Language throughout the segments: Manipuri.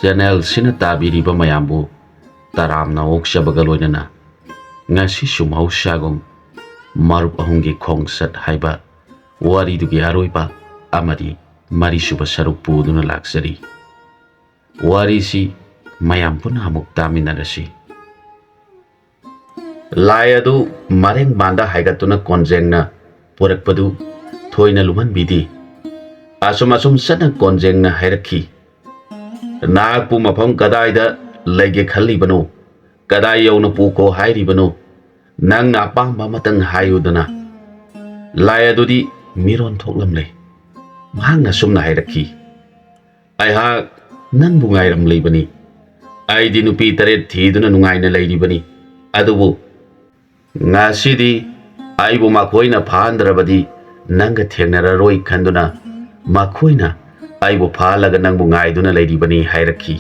channel sina tabiriba mayambu taramna okshabaga loinana ngasi sumau shagum Marup Ahumgi Khongchat haiba wari dugi aroiba amadi marisuba saruk puduna laksari wari si mayam puna amuk taminarasi layadu mareng banda haigatuna konjengna porakpadu thoina luman bidi asum sana konjengna hairakhi napu mafam kadaida lege khalibano kadai yauna puko hairibano nang na pamba matang hayudana layadudi miron thoklamle mahangna sumna hairakhi aiha nan bungairam leibani aidi nupi taret thiduna nungaina leiribani adubu ngasidi aibu makoina phandrabadi nanga thengnararoi khanduna makoina aibu phalaga nangbu ngaiduna leiribani hairakhi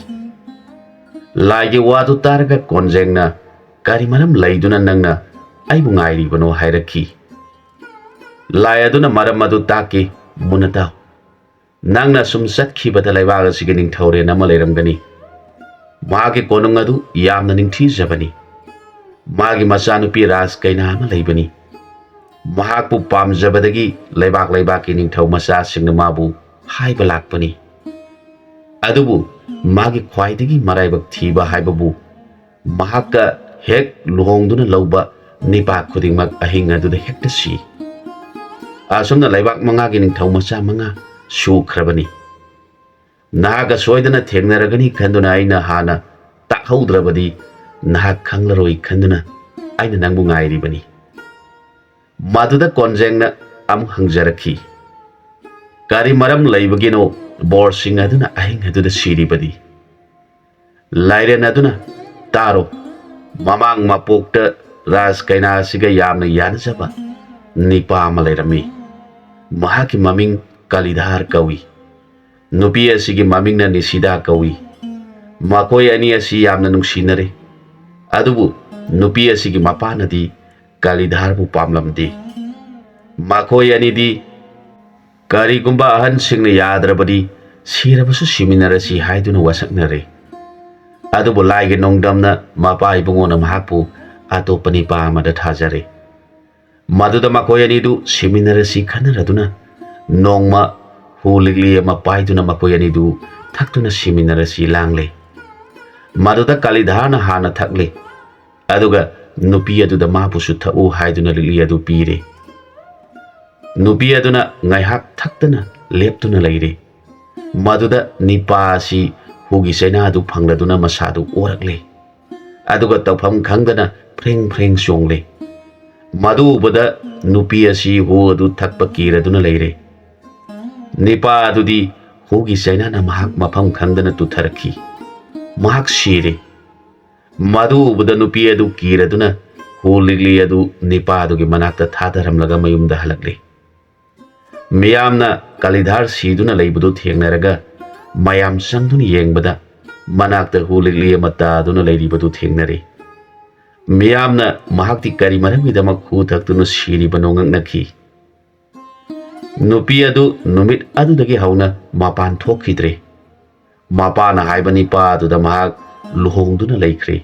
laige wadu targa konjengna kari maram laiduna nangna aibu ngairibano hairakhi layaduna maram adu taki munataw nangna sum satkibada laibaga sige ningthore nama leiramgani magi konung adu yamna ningthijabani magi machanupi ras kaina ama leibani mahakpu pamjabadagi laibaki ningthau macha singna mabu haiba lakpani adubu magi khwaidagi maraibak thiba haibabu mahakka hek luhongduna lauba nipa khudingmak ahing aduda hekta si asumna laibak mangagi ningthau macha manga sukhrabani naga soidana thengnaragani khanduna aina hana takhaudrabadi nahak khanglaroi khanduna aina nangbu ngairibani maduda konjengna am hangjarakhi kari maram laibagino borsing aduna ahing aduda siribadi lairen aduna taro mamang mapokta ras kaina siga yamna yanjaba nipa ama lairami mahaki maming kalidhar kawi nupi asigi mamingna nisida kawi makoi ani asi yamna nungsinare adubu nupi asigi mapanadi kalidhar bu pamlamdi makoi ani di karigumba ahan singna yadrabadi sirabasu siminarasi haiduna wasaknare adubu laige nongdamna mapai bungona mahakpu atopani pa amada thajare maduda makoi ani du siminarasi khanaraduna nongma huligli ama paiduna makoi ani du thakduna siminarasi langle maduda kalidhana hana thakle aduga nupi aduda mapusu thau haiduna ligli adu pire nupi aduna ngaihak thaktana leptuna leire maduda nipa si hugi saina adu phangladuna masadu orakle aduga tawpham khangdana freng songle madu bada nupi asi hu adu thakpa kiraduna leire nipa adudi hugi saina na mahak mafam khangdana tutharakhi mahak sire madu bada nupi adu kiraduna huligli adu nipa adugi manakta thadaramlaga mayumda halakle miyamna kalidhar siduna leibudu thengnaraga mayam sangduna yengbada manakta huligli amata aduna leiribadu thengnare miyamna mahakti kari maramgidamak hu thaktuna siribano ngaknakhi nupi adu numit adudagi hauna mapan thokhidre mapana haibani pa aduda mahak luhongduna leikhre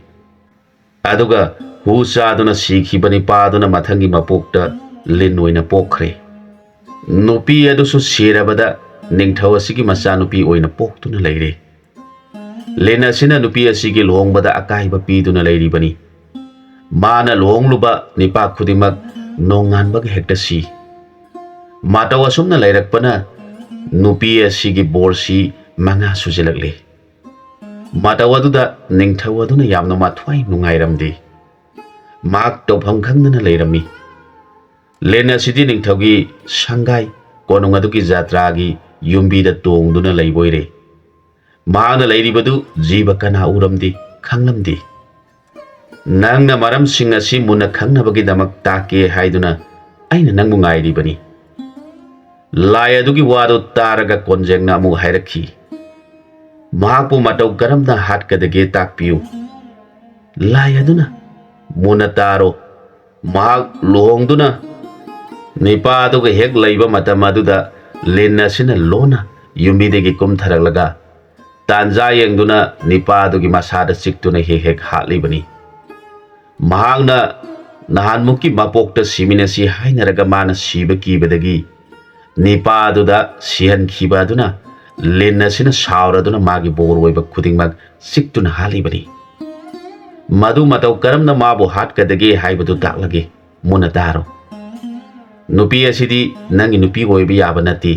aduga hu saduna sikhibani pa aduna mathangi mapokta linoina pokhre nupi adu su sirabada ningthau asigi macha nupi oina poktuna leire lena sina nupi asigi luhongbada akaiba piduna leiribani mana luhongluba nipa khudimak nonganbag hekta si mataw asumna leirakpana nupi asigi borsi manga sujilakle mataw aduda ningthau aduna yamna mathwai nungairamdi mak topham khangdana leirami lena sidi ningthaugi sangai konung adugi jatragi yumbida tongduna leiboire maana leiribadu jiba kana uramdi khanglamdi nangna maram sing asi muna khangnabagi damak take haiduna aina nangbu ngairibani lai adugi wado taraga konjengna amu hairakhi mahakpu matau karamna hatkadage takpiu lai aduna muna taro mahak luhongduna nipa aduga hek laiba matam aduda lena sina lona yumbidegi kumtharaglaga तांजा येंगदुना निपादुगी मसादा चिक्तुना हेक हालिबनी महांगना नहानमुकी मपोक्ता सिमिनसी हाइनरगा माना सिबा कीबदगी निपादुदा सिहन खीबादुना लेनसिना सावरादुना मागी बोरवैबा खुदिंगमक चिक्तुना हालिबनी मधु मतौ करमना माबु हाटकदगे हाइबदु ताकलगे मुना तारो नुपी असिदी नंगी नुपी ओइबा याबा नति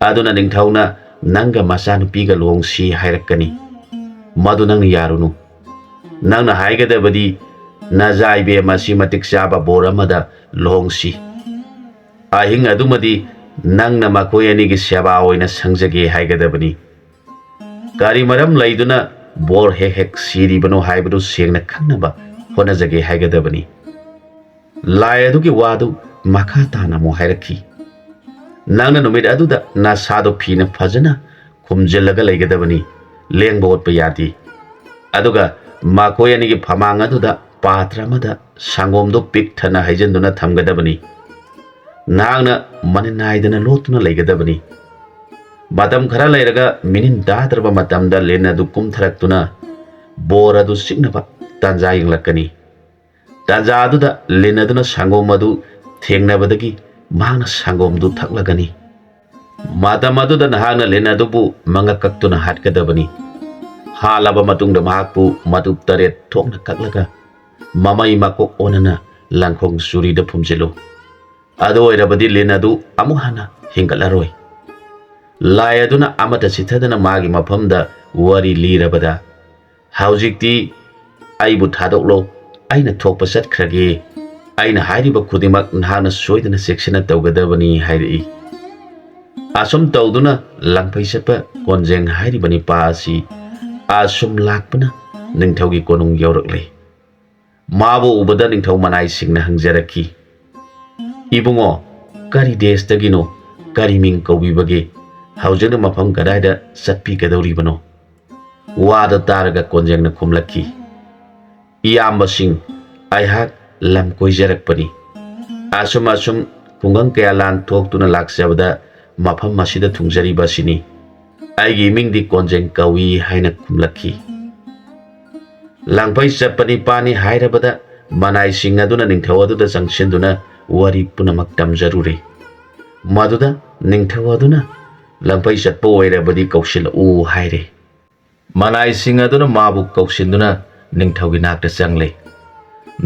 अदुना निंगथौना नंगा मसा नुपीगा लोंगसी हाइरक्कनी मधु नंगना यारुनु नंगना हाइगदबदी नजाइबे मसी मतिक चाबा बोर अमदा लोंगसी अहिंग अदुमदी नंगना मखोय अनिगी सेवा ओइना संजगे हाइगदबनी कारी मरम लैदुना बोर हेक सिरिबनो हाइबदु सेंगना खंगनबा होनजगे हाइगदबनी लाय अदुगी वादु मखा ताना मो हाइरखी नंगना नुमित अदुदा नासादो फीना फजना खुमजिल्लगा लैगदबनी लेंबा ओटपा यादी अदुगा मखोय अनिगी फमांग अदुदा पात्र अमदा सांगोमदो पिक थना हाइजनदुना थमगदबनी नांगना मनिनाइदना लोतुना लैगदबनी मतम खरा लैरगा मिनिन दाद्रबा मतमदा लेना दु कुमथरक्तुना बोर अदु सिग्नबा तांजा यंगलक्कनी तांजा अदुदा लेनादुना सांगोम अदु थेंगनबदगी मांगना सांगोमदु थक्लगनी मतम अदुदा नहांगना लेनादुबु मंगकक्तुना हाटकदबनी हालाबा मतुंगदा महाकपु मतु तरेट थोकना कक्लगा ममई मकोक ओनना लांखोंग सुरीदा फुमजिलो अदु ओइरबदी लेनादु अमुक हाना हिंगलरोय लाय अदुना अमता सिथदना मागी मफमदा वरी लीरबदा हौजिक्ति आइबु थादोकलो आइना थोकपा चटख्रगे आइना हाइरिबा खुदिमक नहाना सोइदना सेक्शना तौगदबनी हाइरई असुम तौदुना लंगफै चटपा कोनजेंग हाइरिबनी पासी असुम लाकपना निंगथौगी कोनुंग यौरकले माबो उबदा निंगथौ मनाई सिंगना हंगजरकी इबुंगो करी देशदगिनो करी मिंग कौबिबगे हौजना मफम कदाइदा चटपीगदौरिबनो वादा तारगा कोनजेंगना खुमलक्की इयाम्बसिंग आइहाक लम कोइजरकपनी असुम असुम खुंगंग कया लान थोक्तुना लाक्सबदा मफम मसिदा थुंगजरिबासिनी आइगी मिंगदी कोनजेंग कौई हाइना खुमलक्की लांगफै चटपनी पानी हाइरबदा मनाई सिंग अदुना निंगथौ अदुदा चंगसिनदुना वरी पुनमक तमजरुरे मदुदा निंगथौ अदुना लंगफै चटपा ओइरबदी कौशिल उ हाइरे मनाई सिंग अदुना माबु कौशिनदुना निंगथौगी नाकता चंगले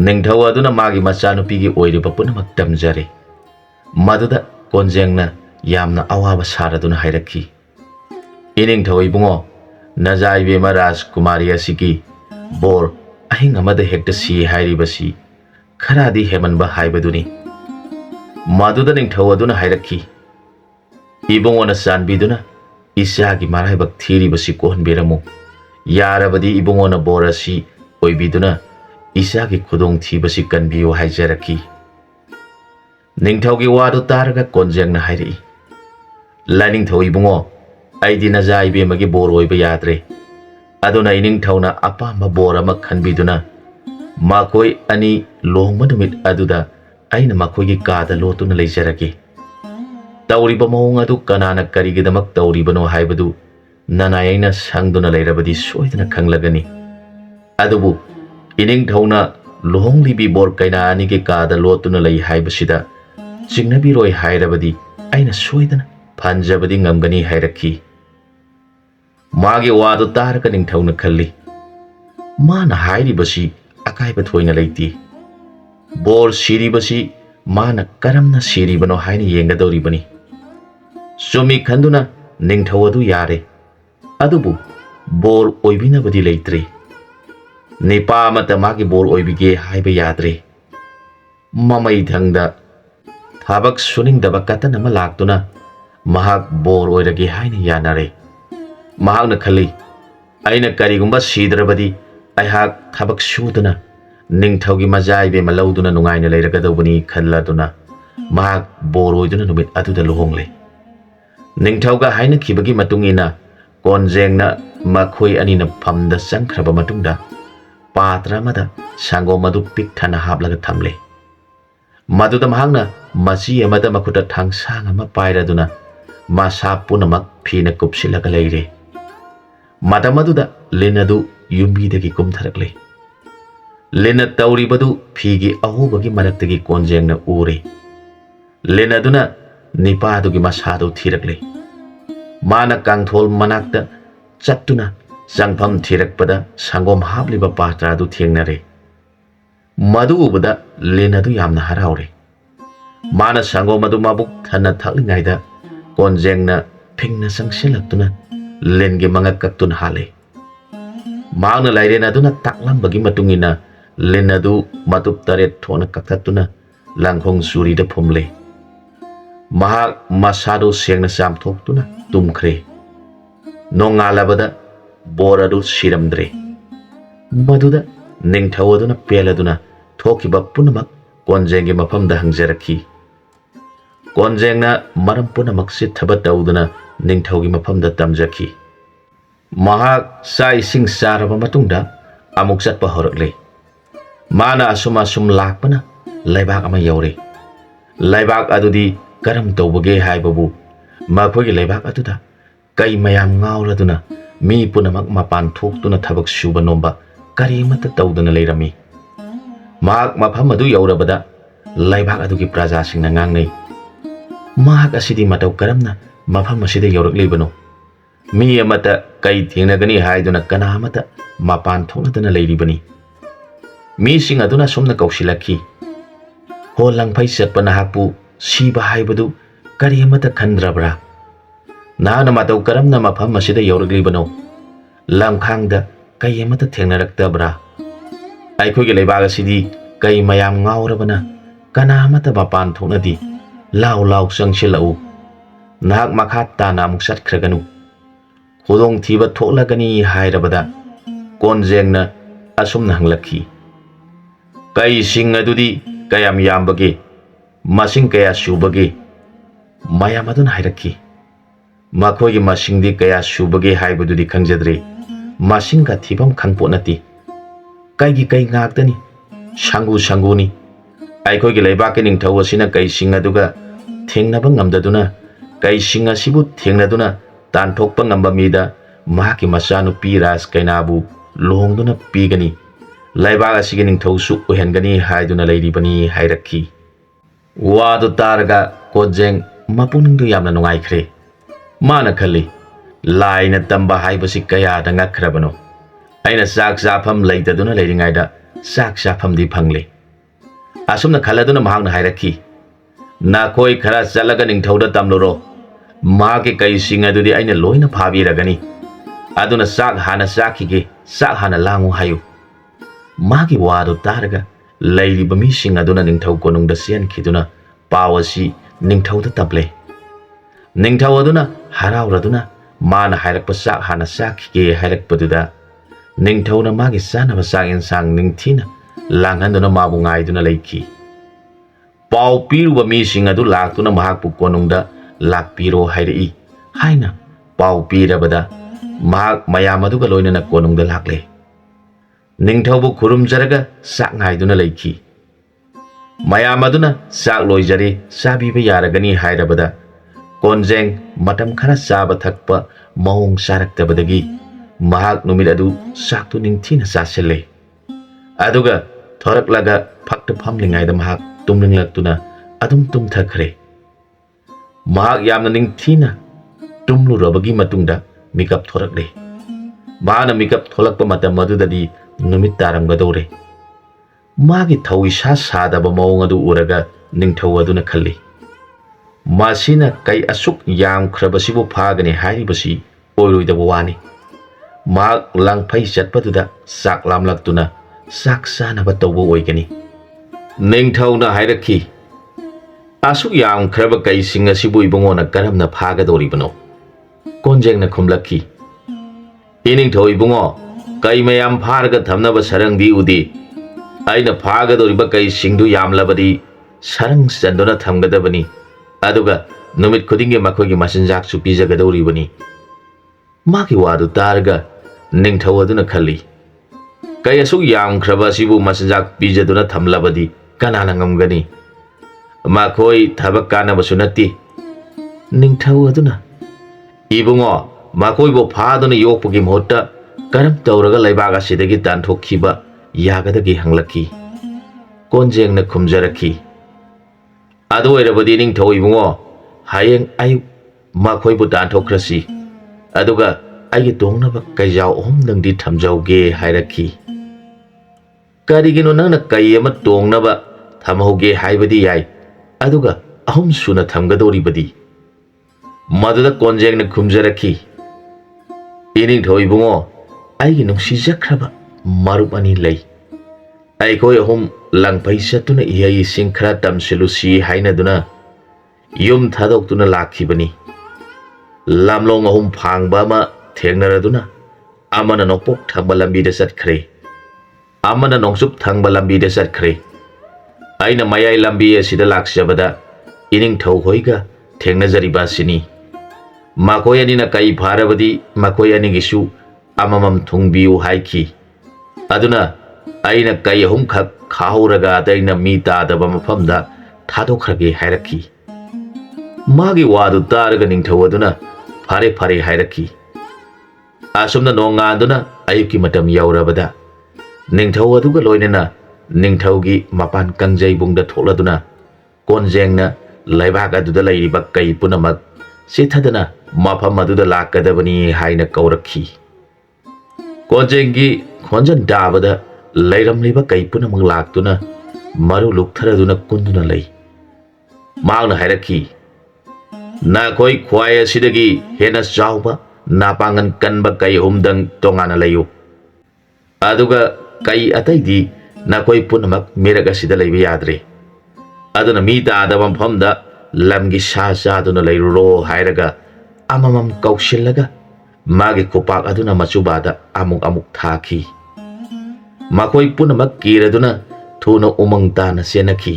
निंगथौ अदुना मागी मचानुपीगी ओइरिबा पुनमक तमजरे मदुदा कोनजेंगना यामना अवाबा सारदुना हाइरखी इनिंगथौ इबुंगो नजाइबेमा राजकुमारी असिगी बोर अहिंग अमदा हेक्ता सी हाइरिबसी खरादी हेमनबा हाइबदुनी मदुदा निंगथौ अदुना हाइरखी इबुंगोना चानबीदुना इसागी माराइबक थीरिबसी कोहनबेरमु यारबदी इबुंगोना बोर असि ओइबीदुना इसागी खुदोंग थीबसी कनबियो हाइजरखी निंगथौगी वादु तारगा कोनजेंगना हाइरई लानिंगथौ इबुंगो आइदी नजाइबेमगी बोर ओइबा याद्रे अदुना इनिंगथौना अपाम्बा बोर अमा खनबीदुना माकोई अनि लोंगबा नुमित अदुदा आइना माकोईगी कादा लोतुना लेजरगे तौरिबा मौंग अदु कनाना करिगिदमक तौरिबनो हाइबदु ननायैना संगदुना लेरबदी सोइदना खंगलगनी अदुबु इनिंगथौना लोंगलिबी बोर कैना अनिगे कादा लोतुना लई हाइबसिदा चिंगनबिरोय हाइरबदी आइना सोइदना फंजबदी ngमगनी हाइरखी मागे वादो तारका निंगथौना खल्ली माना हाइरिबसी अकाइबा थोइना लेती बोर सिरिबसी माना करमना सिरिबनो हाइना येंगदौरिबनी सुमी खंदुना निंगथौ अदु यारे अदुबु बोर ओइबिनबदी लेत्रे निपा मत मागे बोर ओइबिगे हाइबा याद्रे ममई धंगदा थाबक सुनिंगदबा कतन अमा लाक्तुना महाक बोर ओइरगे हाइना यानारे महाकना खल्ली अइना करिगुंबा सीद्रबदी अइहाक थाबक सुदुना निंगथौगी मजाइबे मलौदुना नुंगाइना लेरगदौबनी खल्लादुना महाक बोर ओइदुना नुमित अदुदा लुहोंगले निंगथौगा हाइना खिबगी मतुंगिना कोनजेंगना मखोई अनिना फमदा चंखरबा मतुंगदा पात्र अमदा सांगोम अदु पिक थना हापलगा थमले मदुदा महाकना मची अमदा मखुटा थांगसांग अमा पाइरदुना मासा पुनमक फीना कुपसिलगा लेरे Matam aduda lin adu yumbidagi kumtharakle. Lin tawribadu phigi ahubagi maraktagi konjengna ure. Lin aduna nipadugi masadu thirakle. Mana kangthol manakta chattuna sangpham thirakpada sangom habliba patra adu thengnare. Madu ubada lin adu yamna haraure. Mana sangom adu mabuk thana thaklingaida konjengna phingna sangsilaktuna lengi manga kaktun hale. Maangna lairena aduna taklambagi matungina lenadu matup taret thona kaktatuna langkhong suri da phumle. Mahak masado sengna samthoktuna tumkhre. Nongalabada boradu siramdre. Maduda ningthauaduna peladuna thokiba punamak konjengi mafamda hangjaraki. Konjengna maram punamak si thabat dauduna ningthaugi mafamda tamjaki. Mahak sa ising saraba matungda amuk satpa horakle. Mana asum lakpana laibak ama yaure. Laibak adudi karam tawbage haibabu makhogi laibak aduda kai mayam ngauraduna mi punamak mapan thoktuna thabak suba nomba karimata tawduna leirami. Mahak mafam adu yaurabada laibak adugi praja singna ngangnei. Mahak asidi matau karamna mafam asida yauraklibano. Mi amata kai thengnagani haiduna kanamata mapan thoknadana leiribani. Mi sing aduna somna kausilaki. Ho langphai satpa nahakpu siba haibadu kari amata khandrabra. Nahana matau karamna mafam asida yauraklibano. Lamkhangda kai amata thengnaraktabra. Aikhogi leibag asidi kai mayam ngaurabana kanamata mapan thoknadi lau sangsilau. Nahak makhat tana amuk satkraganu. Hodong thiba thoklagani hairabada konjengna asumna hanglaki. Kai sing adudi kayam yambage masing kaya subage mayam adun hairaki. Makhogi masingdi kaya subage haibadudi khangjadre. Masing ka thibam khangponati. Kaigi kai ngaktani sanguni. Aikhogi leibaki ningthau asina kai sing aduga thengnaba ngamdaduna kai sing asibu thengnaduna tanthokpa ngamba mida mahaki machanupi ras kainabu lohongduna pigani. Laibak asigi ningthausu uhengani haiduna leiribani hairakhi. Wadu targa konjeng mapungdu yamna nungaikre. Mana khali laina tamba haibasi kaya da ngakhrabano. Aina sak safam leitaduna leiringaida sak safam di phangle. Asumna khaladuna mahakna hairakhi. Nakhoi khara chalaga ningthauda tamloro. Magi kai sing adudi aina loina phabiragani. Aduna sak hana sakhige sak hana langu hayu. Magi wadu taraga leiriba mi sing aduna ningthau konungda sian khiduna pawasi ningthauda taple. Ningthau aduna harauraduna mana hairakpa sak hana sakhige hairakpaduda ningthauna magi sanaba sak insang ningthina langhanduna mabu ngaiduna leikhi. Pau piruba mi sing adu laktuna mahakpu konungda lakpiro hairi haina pau pirabada mahak mayam aduga loinana konungda lakle. Ningthaubu khurumjaraga sak ngaiduna leikhi. Mayam aduna sak loijari sabiba yaragani hairabada konjeng matam khara saba thakpa maung saraktabadagi mahak numit adu saktu ningthina saselle. Aduga thoraklaga phakta phamlingaida mahak tumlinglaktuna adum tumthakhre. Mahak yamna ningthina tumlurabagi matungda mikap thorakle. Mahana mikap tholakpa matam adudadi numit taramgadore. Magi thawi sadaba maung adu uraga ningthau aduna khalli. Masina kai asuk yam khrabasibu phagani hairibasi oiroidaba wani. Mahak langphai chatpaduda sak lamlaktuna sak sanaba tawba oigani. Ningthauna hairakhi. Asuk yam khraba kai sing asibu ibungona karamna phagadoribano. Konjengna khumlakhi. Iningthau ibungo kai mayam pharga thamnaba sarangdi udi. Aina phagadoriba kai singdu yamlabadi sarang chandona thamgadabani. Aduga numit khudingi makhogi masinjak su pijagadoribani. Magi wadu targa ningthau aduna khalli. Kai asuk yam khraba asibu masinjak pijaduna thamlabadi kanana ngamgani. Makhoi thabak kanabasu natti. Ningthau aduna ibungo makoibo phaduna yokpagi mohutta karam tawraga laibaga sidagi tanthokhiba yagadagi hanglaki konjengna khumjaraki adu oirabadi ningthau ibungo hayeng ayu makoibu tanthokrasi aduga aigi tongnaba kaijau ohumdangdi thamjauge hairaki karigino nangna kai ama tongnaba thamhauge haibadi yai aduga ahum suna thamgadoribadi maduda konjengna khumjaraki ningthau ibungo aigi nungsijakraba marup ani lei aikoi ahum langpai satuna ihai singkhra tamsilusi hainaduna yum thadokuna lakhibani lamlong ahum phangba ma thengnaraduna amana nokpok thangba lambida satkhre amana nongsup thangba lambida satkhre aina mayai lambi asida laksjabada ningthau hoiga thengnajariba sini makoi anina kai pharabadi makoi anigisu amamam thungbiu haiki aduna aina kai ahum khak khauraga adaina mi tadaba mafamda thadokhrage hairaki magi wadu taraga ningthau aduna phare phare hairaki asumna nonganduna ayuki matam yaurabada ningthau aduga loinena ningthaugi mapan kangjaibungda tholaduna konjengna laibak aduda lairiba kai punamak sithadana mafam aduda lakadabani haina kaurakhi konjengi khonjan dabada lairamliba kai punamak laktuna maru lukthraduna kunduna lei mauna hairaki na koi khwaya sidagi hena chauba napangan kanba kai humdang tongana layu aduga kai ataidi na koi punamak miraga sida leiba yadre aduna mi ta adabam phamda lamgi sa aduna leiruro hairaga amamam kausillaga magi kopak aduna machubada amuk amuk thaki makoi punamak kiraduna thuna umang tana senaki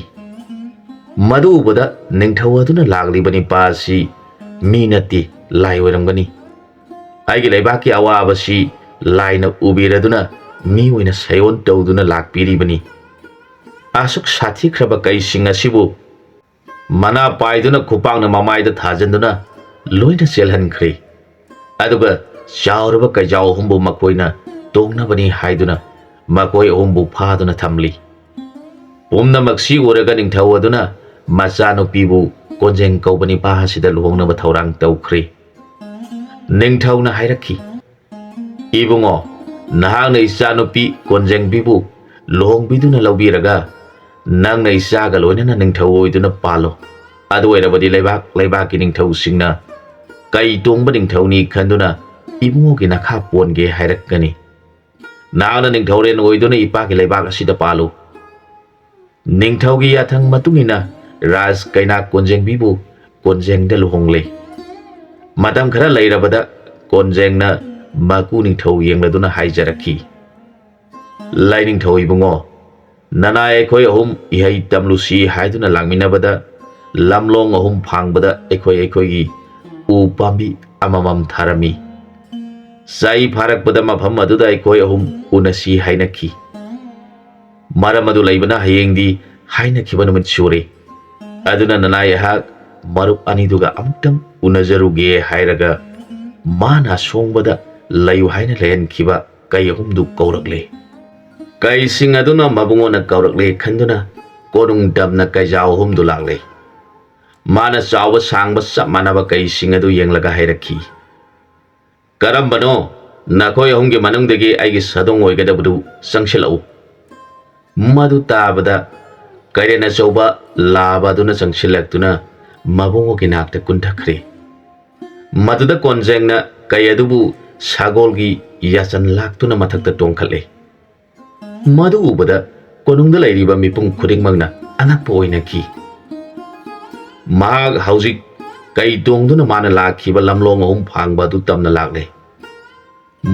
madubada ningthau aduna laglibani pasi minati lai oiramgani aigi laibaki awabasi laina ubiraduna mi oina sayon tawduna lakpiribani asuk sathi khraba kai sing asibu mana paiduna khupangna mamaida thajanduna loina selhankhre aduga chauraba kaijau humbu makoina tongnabani haiduna makoi humbu phaduna thamli pumnamaksi uraga ningthau aduna machanupibu konjeng kaubani pahasida luhongnaba thaurang tawkhre ningthauna hairaki ibungo nahangna ichanupi konjeng bibu luhongbiduna laubiraga nangna ichaga loinana ningthau oiduna palo adu oirabadi laibaki ningthau singna kai tongba ningthauni khanduna ibungogi nakha ponge hairakgani nangna ningthauren oiduna ipaki laibak asida palo ningthaugi yathang matungina raj kaina konjeng bibu konjeng da luhongle matam khara lairabada konjeng na maku ningthau yengladuna haijaraki lai ningthau ibungo nanai khoi ahum ihai tamlusi haiduna langminabada lamlong ahum phangbada ekhoi gi u pambi amamam tharami sai pharakpada mafam aduda ekhoi ahum unasi hainaki maramadu laibana hayengdi hainakhiba numit sure aduna nanai hak marup aniduga amtang unajaruge hairaga mana songbada layu haina lehan khiba kai ahumdu kaurakle kai sing aduna mabungona kaurakle khanduna korung dabna kai jaw humdu lagle mana chawa sangba sap manaba kai sing adu yenglaga hairaki karambano nakoi ahumge manungdagi aigi sadong oigadabudu sangsilau madu tabada kairena chauba labaduna changsilaktuna mabungogi nakta kunthakre maduda konjengna kayadubu sagolgi yachan laktuna mathakta tongkhatle madu ubada konungda lairiba mipung khudingmangna anakpa oinaki mahag haujik kai tongduna mana lakhiba lamlong ahum phangba du tamna lagle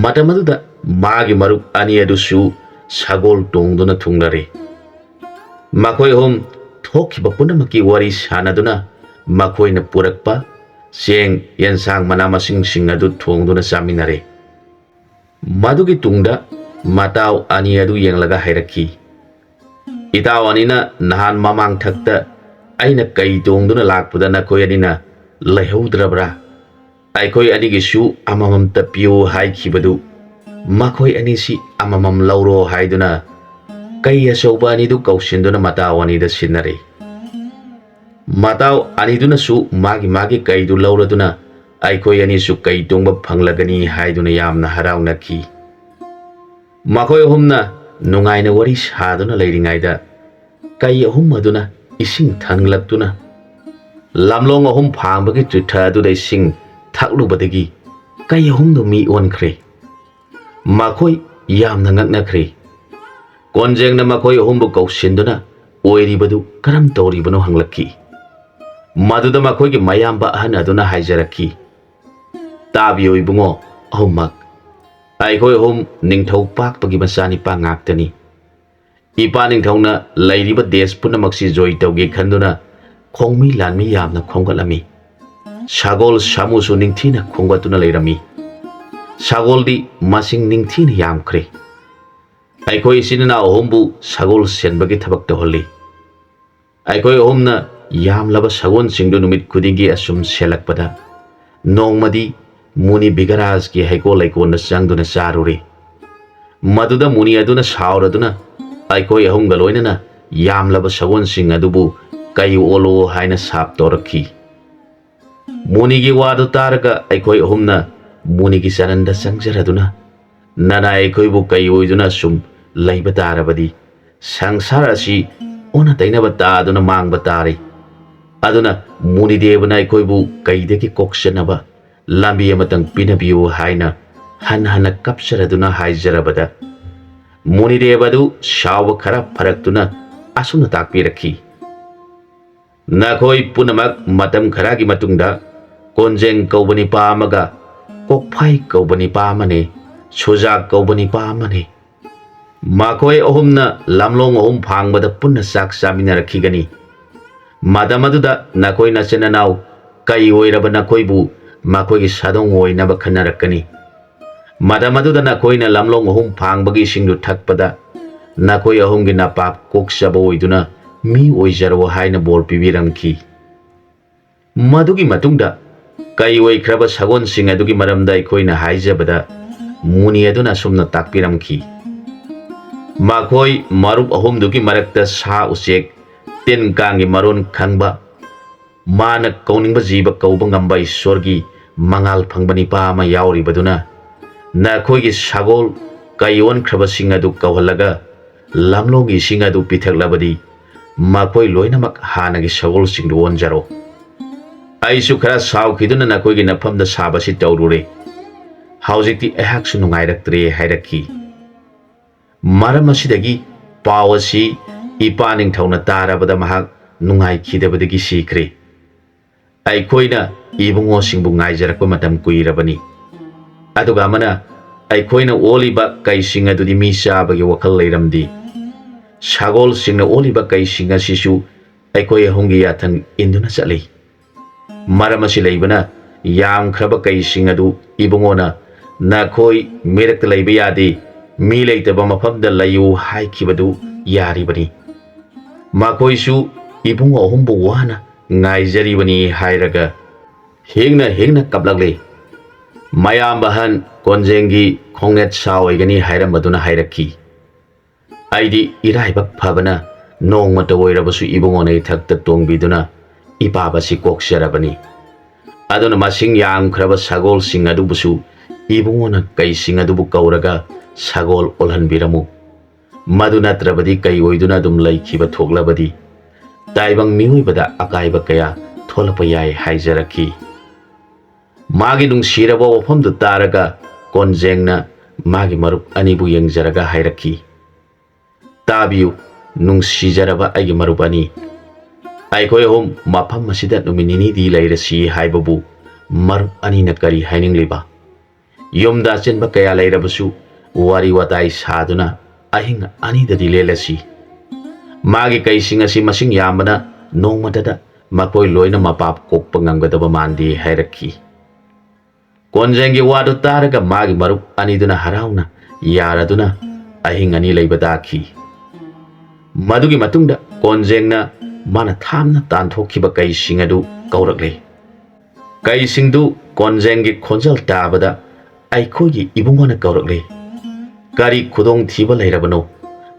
matamaduda magi marup ani adusu sagol tongduna thunglare makoi hom thokhiba punamaki wari sanaduna makoina purakpa seng yansang manamasing sing adu thongduna saminare madugi tungda matau ani adu yenglaga hairaki itaw anina nahan mamang thakta aina kai tongduna lakpuda nakoi anina laihaudrabra ꯑꯩꯈꯣꯏ ꯑꯅꯤꯒꯤꯁꯨ ꯑꯃꯃꯝꯇ ꯄꯤꯌꯨ ꯍꯥꯏꯈꯤꯕꯗꯨ ꯃꯈꯣꯏ ꯑꯅꯤꯁꯤ ꯑꯃꯃꯝ ꯂꯧꯔꯣ ꯍꯥꯏꯗꯨꯅ ꯀꯩ ꯑꯆꯧꯕ ꯑꯅꯤꯗꯨ ꯀꯧꯁꯤꯟꯗꯨꯅ ꯃꯇꯥꯎ ꯑꯅꯤꯗ ꯁꯤꯟꯅꯔꯦ꯫ ꯃꯇꯥꯎ ꯑꯅꯤꯗꯨꯅꯁꯨ ꯃꯥꯒꯤ ꯀꯩꯗꯨ ꯂꯧꯔꯗꯨꯅ ꯑꯩꯈꯣꯏ ꯑꯅꯤꯁꯨ ꯀꯩ ꯇꯣꯡꯕ ꯐꯪꯂꯒꯅꯤ ꯍꯥꯏꯗꯨꯅ ꯌꯥꯝꯅ ꯍꯔꯥꯎꯅꯈꯤ꯫ ꯃꯈꯣꯏ ꯑꯍꯨꯝꯅ ꯅꯨꯡꯉꯥꯏꯅ ꯋꯥꯔꯤ ꯁꯥꯗꯨꯅ ꯂꯩꯔꯤꯉꯩꯗ ꯀꯩ ꯑꯍꯨꯝ ꯑꯗꯨꯅ ꯏꯁꯤꯡ ꯊꯟꯂꯛꯇꯨꯅ ꯂꯝꯂꯣꯡ ꯑꯍꯨꯝ ꯐꯥꯡꯕꯒꯤ ꯇ꯭ꯔꯤꯊ ꯑꯗꯨꯗ ꯏꯁꯤꯡ ꯊꯛꯂꯨꯕꯗꯒꯤ ꯀꯩ ꯑꯍꯨꯝꯗꯨ ꯃꯤ ꯑꯣꯟꯈ꯭ꯔꯦ꯫ ꯃꯈꯣꯏ ꯌꯥꯝꯅ ꯉꯛꯅꯈ꯭ꯔꯦ꯫ ꯀꯣꯟꯖꯦꯡꯅ ꯃꯈꯣꯏ ꯑꯍꯨꯝꯕꯨ ꯀꯧꯁꯤꯟꯗꯨꯅ ꯑꯣꯏꯔꯤꯕꯗꯨ ꯀꯔꯝ ꯇꯧꯔꯤꯕꯅꯣ ꯍꯪꯂꯛꯈꯤ꯫ ꯃꯗꯨꯗ ꯃꯈꯣꯏꯒꯤ ꯃꯌꯥꯝꯕ ꯑꯍꯟ ꯑꯗꯨꯅ ꯍꯥꯏꯖꯔꯛꯈꯤ, ꯇꯥꯕꯤꯌꯨ ꯏꯕꯨꯡꯉꯣ ꯑꯍꯨꯝꯃꯛ, ꯑꯩꯈꯣꯏ ꯑꯍꯨꯝ ꯅꯤꯡꯊꯧ ꯄꯥꯛꯄꯒꯤ ꯃꯆꯥꯅꯤꯄꯥ ꯉꯥꯛꯇꯅꯤ꯫ ꯏꯄꯥ ꯅꯤꯡꯊꯧꯅ ꯂꯩꯔꯤꯕ ꯗꯦꯁ ꯄꯨꯝꯅꯃꯛꯁꯤ ꯖꯣꯏ ꯇꯧꯒꯦ ꯈꯟꯗꯨꯅ ꯈꯣꯡꯃꯤ ꯂꯥꯟꯃꯤ ꯌꯥꯝꯅ ꯈꯣꯝꯒꯠꯂꯝꯃꯤ꯫ ꯁꯒꯣꯜ ꯁꯥꯃꯨꯁꯨ ꯅꯤꯡꯊꯤꯅ ꯈꯣꯝꯒꯠꯇꯨꯅ ꯂꯩꯔꯝꯃꯤ꯫ ꯁꯒꯣꯜꯗꯤ ꯃꯁꯤꯡ ꯅꯤꯡꯊꯤꯅ ꯌꯥꯝꯈ꯭ꯔꯦ꯫ ꯑꯩꯈꯣꯏ ꯏꯆꯤꯟ ꯏꯅꯥꯎ ꯑꯍꯨꯝꯕꯨ ꯁꯒꯣꯜ ꯁꯦꯟꯕꯒꯤ ꯊꯕꯛ ꯇꯧꯍꯜꯂꯤ꯫ ꯑꯩꯈꯣꯏ ꯑꯍꯨꯝꯅ ꯌꯥꯝꯂꯕ ꯁꯒꯣꯜꯁꯤꯡꯗꯨ ꯅꯨꯃꯤꯠ ꯈꯨꯗꯤꯡꯒꯤ ꯑꯁꯨꯝ ꯁꯦꯜꯂꯛꯄꯗ ꯅꯣꯡꯃꯗꯤ ꯃꯨꯅꯤ ꯕꯤꯒꯔꯥꯖꯒꯤ ꯍꯩꯀꯣꯜ ꯂꯩꯀꯣꯜꯗ ꯆꯪꯗꯨꯅ ꯆꯥꯔꯨꯔꯦ꯫ ꯃꯗꯨꯗ ꯃꯨꯅꯤ ꯑꯗꯨꯅ ꯁꯥꯎꯔꯗꯨꯅ ꯑꯩꯈꯣꯏ ꯑꯍꯨꯝꯒ ꯂꯣꯏꯅꯅ ꯌꯥꯝꯂꯕ ꯁꯒꯣꯜꯁꯤꯡ ꯑꯗꯨꯕꯨ ꯀꯩ ꯑꯣꯜꯂꯣ ꯍꯥꯏꯅ ꯁꯥꯞ ꯇꯧꯔꯛꯈꯤ꯫ ꯃꯨꯅꯤꯒꯤ ꯋꯥꯗꯨ ꯇꯥꯔꯒ ꯑꯩꯈꯣꯏ ꯑꯍꯨꯝꯅ ꯃꯨꯅꯤꯒꯤ ꯆꯔꯟꯗ ꯆꯪꯖꯔꯗꯨꯅ ꯅꯅꯥ ꯑꯩꯈꯣꯏꯕꯨ ꯀꯩ ꯑꯣꯏꯗꯨꯅ ꯁꯨꯝ ꯂꯩꯕ ꯇꯥꯔꯕꯗꯤ ꯁꯪꯁꯥꯔ ꯑꯁꯤ ꯑꯣꯟꯅ ꯇꯩꯅꯕ ꯇꯥꯗꯨꯅ ꯃꯥꯡꯕ ꯇꯥꯔꯦ꯫ ꯑꯗꯨꯅ ꯃꯨꯅꯤꯗꯦꯕꯅ ꯑꯩꯈꯣꯏꯕꯨ ꯀꯩꯗꯒꯤ ꯀꯣꯛꯆꯅꯕ ꯂꯝꯕꯤ ꯑꯃꯇꯪ ꯄꯤꯅꯕꯤꯌꯨ ꯍꯥꯏꯅ ꯍꯟꯅ ꯀꯞꯆꯔꯗꯨꯅ ꯍꯥꯏꯖꯔꯕꯗ ꯃꯨꯅꯤꯗꯦꯕ ꯑꯗꯨ ꯁꯥꯎꯕ ꯈꯔ ꯐꯔꯛꯇꯨꯅ ꯑꯁꯨꯝꯅ ꯇꯥꯛꯄꯤꯔꯛꯈꯤ, ꯅꯈꯣꯏ ꯄꯨꯝꯅꯃꯛ ꯃꯇꯝ ꯈꯔꯒꯤ ꯃꯇꯨꯡꯗ ꯀꯣꯟꯖꯦꯡ ꯀꯧꯕ ꯅꯤꯄꯥ ꯑꯃꯒ ꯀꯣꯛꯐꯥꯏ ꯀꯧꯕ ꯅꯤꯄꯥ ꯑꯃꯅꯦ, ꯁꯨꯖꯥꯛ ꯀꯧꯕ ꯅꯤꯄꯥ ꯑꯃꯅꯦ, ꯃꯈꯣꯏ ꯑꯍꯨꯝꯅ ꯂꯝꯂꯣꯡ ꯑꯍꯨꯝ ꯐꯥꯡꯕꯗ ꯄꯨꯟꯅ ꯆꯥꯛ ꯆꯥꯃꯤꯟꯅꯔꯛꯈꯤꯒꯅꯤ꯫ ꯃꯇꯝ ꯑꯗꯨꯗ ꯅꯈꯣꯏ ꯅꯆꯤꯟ ꯅꯅꯥꯎ ꯀꯩ ꯑꯣꯏꯔꯕ ꯅꯈꯣꯏꯕꯨ ꯃꯈꯣꯏꯒꯤ ꯁꯥꯗꯣꯡ ꯑꯣꯏꯅꯕ ꯈꯟꯅꯔꯛꯀꯅꯤ꯫ ꯃꯇꯝ ꯑꯗꯨꯗ ꯅꯈꯣꯏꯅ ꯂꯝꯂꯣꯡ ꯑꯍꯨꯝ ꯐꯥꯡꯕꯒꯤ ꯏꯁꯤꯡꯗꯨ ꯊꯛꯄꯗ ꯅꯈꯣꯏ ꯑꯍꯨꯝꯒꯤ ꯅꯄꯥꯞ ꯀꯣꯛꯆꯕ ꯑꯣꯏꯗꯨꯅ ꯃꯤ ꯑꯣꯏꯖꯔꯣ ꯍꯥꯏꯅ ꯕꯣꯔ ꯄꯤꯕꯤꯔꯝꯈꯤ꯫ ꯃꯗꯨꯒꯤ ꯃꯇꯨꯡꯗ ꯀꯩ ꯑꯣꯏꯈ꯭ꯔꯕ ꯁꯒꯣꯜꯁꯤꯡ ꯑꯗꯨꯒꯤ ꯃꯔꯝꯗ ꯑꯩꯈꯣꯏꯅ ꯍꯥꯏꯖꯕꯗ ꯃꯨꯅꯤ ꯑꯗꯨꯅ ꯑꯁꯨꯝꯅ ꯇꯥꯛꯄꯤꯔꯝꯈꯤ, ꯃꯈꯣꯏ ꯃꯔꯨꯞ ꯑꯍꯨꯝꯗꯨꯒꯤ ꯃꯔꯛꯇ ꯁꯥ ꯎꯆꯦꯛ ꯇꯤꯟ ꯀꯥꯡꯒꯤ ꯃꯔꯣꯟ ꯈꯪꯕ, ꯃꯥꯅ ꯀꯧꯅꯤꯡꯕ ꯖꯤꯕ ꯀꯧꯕ ꯉꯝꯕ ꯏꯁꯣꯔꯒꯤ ꯃꯉꯥꯜ ꯐꯪꯕ ꯅꯤꯄꯥ ꯑꯃ ꯌꯥꯎꯔꯤꯕꯗꯨꯅ ꯅꯈꯣꯏꯒꯤ ꯁꯒꯣꯜ ꯀꯩ ꯑꯣꯟꯈ꯭ꯔꯕꯁꯤꯡ ꯑꯗꯨ ꯀꯧꯍꯜꯂꯒ ꯂꯝꯂꯣꯡꯒꯤ ꯏꯁꯤꯡ ꯑꯗꯨ ꯄꯤꯊꯛꯂꯕꯗꯤ ꯃꯈꯣꯏ ꯂꯣꯏꯅꯃꯛ ꯍꯥꯟꯅꯒꯤ ꯁꯒꯣꯜꯁꯤꯡꯗꯨ ꯑꯣꯟꯖꯔꯣ꯫ ꯑꯩꯁꯨ ꯈꯔ ꯁꯥꯎꯈꯤꯗꯨꯅ ꯅꯈꯣꯏꯒꯤ ꯅꯐꯝꯗ ꯁꯥꯕꯁꯤ ꯇꯧꯔꯨꯔꯦ꯫ ꯍꯧꯖꯤꯛꯇꯤ ꯑꯩꯍꯥꯛꯁꯨ ꯅꯨꯡꯉꯥꯏꯔꯛꯇ꯭ꯔꯦ ꯍꯥꯏꯔꯛꯈꯤ꯫ ꯃꯔꯝ ꯑꯁꯤꯗꯒꯤ ꯄꯥꯎ ꯑꯁꯤ ꯏꯄꯥ ꯅꯤꯡꯊꯧꯅ ꯇꯥꯔꯕꯗ ꯃꯍꯥꯛ ꯅꯨꯡꯉꯥꯏꯈꯤꯗꯕꯗꯒꯤ ꯁꯤꯈ꯭ꯔꯦ꯫ ꯑꯩꯈꯣꯏꯅ ꯏꯕꯨꯡꯉꯣꯁꯤꯡꯕꯨ ꯉꯥꯏꯖꯔꯛꯄ ꯃꯇꯝ ꯀꯨꯏꯔꯕꯅꯤ꯫ ꯑꯗꯨꯒ ꯑꯃꯅ ꯑꯩꯈꯣꯏꯅ ꯑꯣꯜꯂꯤꯕ ꯀꯩꯁꯤꯡ ꯑꯗꯨꯗꯤ ꯃꯤ ꯆꯥꯕꯒꯤ ꯋꯥꯈꯜ ꯂꯩꯔꯝꯗꯦ꯫ ꯁꯒꯣꯜꯁꯤꯡꯅ ꯑꯣꯜꯂꯤꯕ ꯀꯩꯁꯤꯡ ꯑꯁꯤꯁꯨ ꯑꯩꯈꯣꯏ ꯑꯍꯨꯝꯒꯤ ꯌꯥꯊꯪ ꯏꯟꯗꯨꯅ ꯆꯠꯂꯤ꯫ ꯃꯔꯝ ꯑꯁꯤ ꯂꯩꯕꯅ ꯌꯥꯝꯈ꯭ꯔꯕ ꯀꯩꯁꯤꯡ ꯑꯗꯨ ꯏꯕꯨꯡꯉꯣꯅ ꯅꯈꯣꯏ ꯃꯤꯔꯛꯇ ꯂꯩꯕ ꯌꯥꯗꯦ, ꯃꯤ ꯂꯩꯇꯕ ꯃꯐꯝꯗ ꯂꯩꯌꯨ ꯍꯥꯏꯈꯤꯕꯗꯨ ꯌꯥꯔꯤꯕꯅꯤ꯫ ꯃꯈꯣꯏꯁꯨ ꯏꯕꯨꯡꯉꯣ ꯑꯍꯨꯝꯕꯨ ꯋꯥꯅ ꯉꯥꯏꯖꯔꯤꯕꯅꯤ ꯍꯥꯏꯔꯒ ꯍꯦꯡꯅ ꯀꯞꯂꯛꯂꯦ꯫ ꯃꯌꯥꯝꯕ ꯑꯍꯟ ꯀꯣꯟꯖꯦꯡꯒꯤ ꯈꯣꯡꯅꯦꯠ ꯁꯥ ꯑꯣꯏꯒꯅꯤ ꯍꯥꯏꯔꯝꯕꯗꯨꯅ ꯍꯥꯏꯔꯛꯈꯤ, ꯑꯩꯗꯤ ꯏꯔꯥꯏꯕꯛ ꯐꯕꯅ ꯅꯣꯡꯃꯇ ꯑꯣꯏꯔꯕꯁꯨ ꯏꯕꯨꯡꯉꯣꯅ ꯏꯊꯛꯇ ꯇꯣꯡꯕꯤꯗꯨꯅ ꯏꯄꯥꯕꯁꯤ ꯀꯣꯛꯆꯔꯕꯅꯤ꯫ ꯑꯗꯨꯅ ꯃꯁꯤꯡ ꯌꯥꯝꯈ꯭ꯔꯕ ꯁꯒꯣꯜꯁꯤꯡ ꯑꯗꯨꯕꯨꯁꯨ ꯏꯕꯨꯡꯉꯣꯅ ꯀꯩꯁꯤꯡ ꯑꯗꯨꯕꯨ ꯀꯧꯔꯒ ꯁꯒꯣꯜ ꯑꯣꯜꯍꯟꯕꯤꯔꯝꯃꯨ꯫ ꯃꯗු ꯅꯠꯇ꯭ꯔꯕꯗꯤ ꯀꯩ ꯑꯣꯏꯗꯨꯅ ꯑꯗꯨꯝ ꯂꯩꯈꯤꯕ ꯊꯣꯛꯂꯕꯗꯤ ꯇꯥꯏꯕꯪ ꯃꯤꯑꯣꯏꯕꯗ ꯑꯀꯥꯏꯕ ꯀꯌꯥ ꯊꯣꯛꯂꯛꯄ ꯌꯥꯏ ꯍꯥꯏꯖꯔꯛꯈꯤ꯫ ꯃꯥꯒꯤ ꯅꯨꯡꯁꯤꯔꯕ ꯋꯥꯐꯝꯗꯨ ꯇꯥꯔꯒ ꯀꯣꯟꯖꯦꯡꯅ ꯃꯥꯒꯤ ꯃꯔꯨꯞ ꯑꯅꯤꯕꯨ ꯌꯦꯡꯖꯔꯒ ꯍꯥꯏꯔꯛꯈꯤ, ꯇꯥꯕꯤꯌꯨ ꯅꯨꯡꯁꯤꯖꯔꯕ ꯑꯩꯒꯤ ꯃꯔꯨꯞ ꯑꯅꯤ, ꯑꯩꯈꯣꯏ ꯑꯍꯨꯝ ꯃꯐꯝ ꯑꯁꯤꯗ ꯅꯨꯃꯤꯠ ꯅꯤꯅꯤꯗꯤ ꯂꯩꯔꯁꯤ ꯍꯥꯏꯕꯕꯨ ꯃꯔꯨꯞ ꯑꯅꯤꯅ ꯀꯔꯤ ꯍꯥꯏꯅꯤꯡꯂꯤꯕ? ꯌꯨꯝꯗ ꯑꯆꯤꯟꯕ ꯀꯌꯥ ꯂꯩꯔꯕꯁꯨ ꯋꯥꯔꯤ ꯋꯥꯇꯥꯏ ꯁꯥꯗꯨꯅ ꯑꯍꯤꯡ ꯑꯅꯤꯗꯗꯤ ꯂꯦꯜꯂꯁꯤ꯫ ꯃꯥꯒꯤ ꯀꯩꯁꯤꯡ ꯑꯁꯤ ꯃꯁꯤꯡ ꯌꯥꯝꯕꯅ ꯅꯣꯡꯃꯇꯗ ꯃꯈꯣꯏ ꯂꯣꯏꯅ ꯃꯄꯥꯞ ꯀꯣꯛꯄ ꯉꯝꯒꯗꯕ ꯃꯥꯟꯗꯦ ꯍꯥꯏꯔꯛꯈꯤ꯫ ꯀꯣꯟꯖꯦꯡꯒꯤ ꯋꯥꯗꯨ ꯇꯥꯔꯒ ꯃꯥꯒꯤ ꯃꯔꯨꯞ ꯑꯅꯤꯗꯨꯅ ꯍꯔꯥꯎꯅ ꯌꯥꯔꯗꯨꯅ ꯑꯍꯤꯡ ꯑꯅꯤ ꯂꯩꯕ ꯇꯥꯈꯤ꯫ ꯃꯗꯨꯒꯤ ꯃꯇꯨꯡꯗ ꯀꯣꯟꯖꯦꯡꯅ ꯃꯥꯅ ꯊꯥꯞꯅ ꯇꯥꯟꯊꯣꯛꯈꯤꯕ ꯀꯩꯁꯤꯡ ꯑꯗꯨ ꯀꯧꯔꯛꯂꯦ꯫ ꯀꯩꯁꯤꯡꯗꯨ ꯀꯣꯟꯖꯦꯡꯒꯤ ꯈꯣꯟꯖꯦꯜ ꯇꯥꯕꯗ ꯑꯩꯈꯣꯏꯒꯤ ꯏꯕꯨꯡꯉꯣꯅ ꯀꯧꯔꯛꯂꯦ꯫ ꯀꯔꯤ ꯈꯨꯗꯣꯡꯊꯤꯕ ꯂꯩꯔꯕꯅꯣ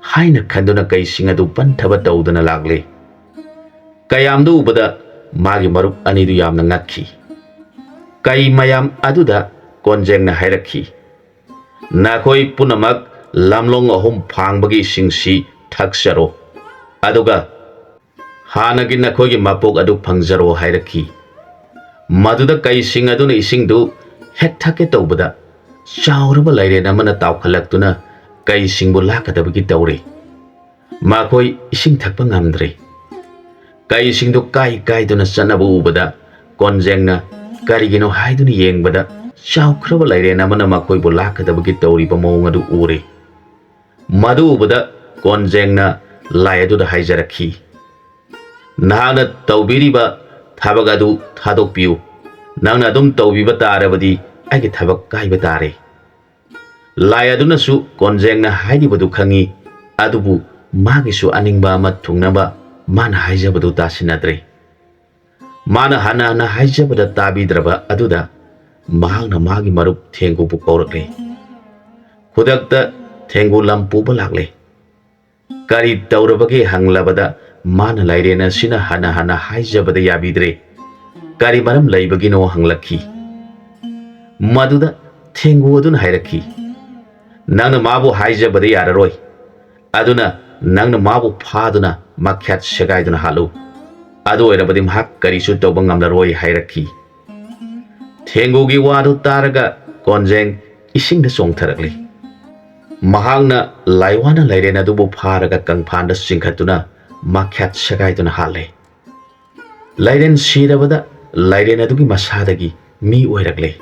ꯍꯥꯏꯅ ꯈꯟꯗꯨꯅ ꯀꯩꯁꯤꯡ ꯑꯗꯨ ꯄꯟꯊꯕ ꯇꯧꯗꯨꯅ ꯂꯥꯛꯂꯦ꯫ ꯀꯌꯥꯝꯗꯨ ꯎꯕꯗ ꯃꯥꯒꯤ ꯃꯔꯨꯞ ꯑꯅꯤꯗꯨ ꯌꯥꯝꯅ ꯉꯛꯈꯤ꯫ ꯀꯩ ꯃꯌꯥꯝ ꯑꯗꯨꯗ ꯀꯣꯟꯖꯦꯡꯅ ꯍꯥꯏꯔꯛꯈꯤ, "ꯅꯈꯣꯏ ꯄꯨꯝꯅꯃꯛ ꯂꯝꯂꯣꯡ ꯑꯍꯨꯝ ꯐꯥꯡꯕꯒꯤ ꯏꯁꯤꯡꯁꯤ ꯊꯛꯆꯔꯣ, ꯑꯗꯨꯒ ꯍꯥꯟꯅꯒꯤ ꯅꯈꯣꯏꯒꯤ ꯃꯄꯣꯛ ꯑꯗꯨ ꯐꯪꯖꯔꯣ" ꯍꯥꯏꯔꯛꯈꯤ꯫ ꯃꯗꯨꯗ ꯀꯩꯁꯤꯡ ꯑꯗꯨꯅ ꯏꯁꯤꯡꯗꯨ ꯍꯦꯛ ꯊꯛꯀꯦ ꯇꯧꯕꯗ ꯆꯥꯎꯔꯕ ꯂꯩꯔꯦꯟ ꯑꯃꯅ ꯇꯥꯎꯈꯠꯂꯛꯇꯨꯅ ꯀꯩꯁꯤꯡꯕꯨ ꯂꯥꯛꯀꯗꯕꯒꯤ ꯇꯧꯔꯦ꯫ ꯃꯈꯣꯏ ꯏꯁꯤꯡ ꯊꯛꯄ ꯉꯝꯗ꯭ꯔꯦ꯫ ꯀꯩꯁꯤꯡꯗꯨ ꯀꯥꯏꯗꯨꯅ ꯆꯠꯅꯕ ꯎꯕꯗ ꯀꯣꯟꯖꯦꯡꯅ ꯀꯔꯤꯒꯤꯅꯣ ꯍꯥꯏꯗꯨꯅ ꯌꯦꯡꯕꯗ ꯆꯥꯎꯈ꯭ꯔꯕ ꯂꯩꯔꯦꯟ ꯑꯃꯅ ꯃꯈꯣꯏꯕꯨ ꯂꯥꯛꯀꯗꯕꯒꯤ ꯇꯧꯔꯤꯕ ꯃꯑꯣꯡ ꯑꯗꯨ ꯎꯔꯦ꯫ ꯃꯗꯨ ꯎꯕꯗ ꯀꯣꯟꯖꯦꯡꯅ ꯂꯥꯏ ꯑꯗꯨꯗ ꯍꯥꯏꯖꯔꯛꯈꯤ, "ꯅꯍꯥꯛꯅ ꯇꯧꯕꯤꯔꯤꯕ ꯊꯕꯛ ꯑꯗꯨ ꯊꯥꯗꯣꯛꯄꯤꯌꯨ꯫ ꯅꯪꯅ ꯑꯗꯨꯝ ꯇꯧꯕꯤꯕ ꯇꯥꯔꯕꯗꯤ ꯑꯩꯒꯤ ꯊꯕꯛ ꯀꯥꯏꯕ ꯇꯥꯔꯦ." ꯂꯥꯏ ꯑꯗꯨꯅꯁꯨ ꯀꯣꯟꯖꯦꯡꯅ ꯍꯥꯏꯔꯤꯕꯗꯨ ꯈꯪꯉꯤ, ꯑꯗꯨꯕꯨ ꯃꯥꯒꯤꯁꯨ ꯑꯅꯤꯡꯕ ꯑꯃ ꯊꯨꯡꯅꯕ ꯃꯥꯅ ꯍꯥꯏꯖꯕꯗꯨ ꯇꯥꯁꯤꯟꯅꯗ꯭ꯔꯦ꯫ ꯃꯥꯅ ꯍꯟꯅ ꯍꯥꯏꯖꯕꯗ ꯇꯥꯕꯤꯗ꯭ꯔꯕ ꯑꯗꯨꯗ ꯃꯍꯥꯛꯅ ꯃꯥꯒꯤ ꯃꯔꯨꯞ ꯊꯦꯡꯒꯨꯕꯨ ꯀꯧꯔꯛꯂꯦ꯫ ꯈꯨꯗꯛꯇ ꯊꯦꯡꯒꯨ ꯂꯝ ꯄꯨꯕ ꯂꯥꯛꯂꯦ꯫ ꯀꯔꯤ ꯇꯧꯔꯕꯒꯦ ꯍꯪꯂꯕꯗ ꯃꯥꯅ ꯂꯥꯏꯔꯦꯟ ꯑꯁꯤꯅ ꯍꯟꯅ ꯍꯥꯏꯖꯕꯗ ꯌꯥꯕꯤꯗ꯭ꯔꯦ, ꯀꯔꯤ ꯃꯔꯝ ꯂꯩꯕꯒꯤꯅꯣ ꯍꯪꯂꯛꯈꯤ꯫ ꯃꯗꯨꯗ ꯊꯦꯡꯒꯨ ꯑꯗꯨꯅ ꯍꯥꯏꯔꯛꯈꯤ, "ꯅꯪꯅ ꯃꯥꯕꯨ ꯍꯥꯏꯖꯕꯗ ꯌꯥꯔꯔꯣꯏ, ꯑꯗꯨꯅ ꯅꯪꯅ ꯃꯥꯕꯨ ꯐꯥꯗꯨꯅ ꯃꯈ꯭ꯌꯥꯠ ꯁꯦꯒꯥꯏꯗꯨꯅ ꯍꯥꯠꯂꯨ, ꯑꯗꯨ ꯑꯣꯏꯔꯕꯗꯤ ꯃꯍꯥꯛ ꯀꯔꯤꯁꯨ ꯇꯧꯕ ꯉꯝꯂꯔꯣꯏ" ꯍꯥꯏꯔꯛꯈꯤ꯫ ꯊꯦꯡꯒꯨꯒꯤ ꯋꯥꯗꯨ ꯇꯥꯔꯒ ꯀꯣꯟꯖꯦꯡ ꯏꯁꯤꯡꯗ ꯆꯣꯡꯊꯔꯛꯂꯦ꯫ ꯃꯍꯥꯛꯅ ꯂꯥꯏꯋꯥꯅ ꯂꯩꯔꯦꯟ ꯑꯗꯨꯕꯨ ꯐꯥꯔꯒ ꯀꯪꯐꯥꯟꯗ ꯆꯤꯡꯈꯠꯇꯨꯅ ꯃꯈ꯭ꯌꯥꯠ ꯁꯦꯒꯥꯏꯗꯨꯅ ꯍꯥꯠꯂꯦ꯫ ꯂꯩꯔꯦꯟ ꯁꯤꯔꯕꯗ ꯂꯩꯔꯦꯟ ꯑꯗꯨꯒꯤ ꯃꯁꯥꯗꯒꯤ ꯃꯤ ꯑꯣꯏꯔꯛꯂꯦ,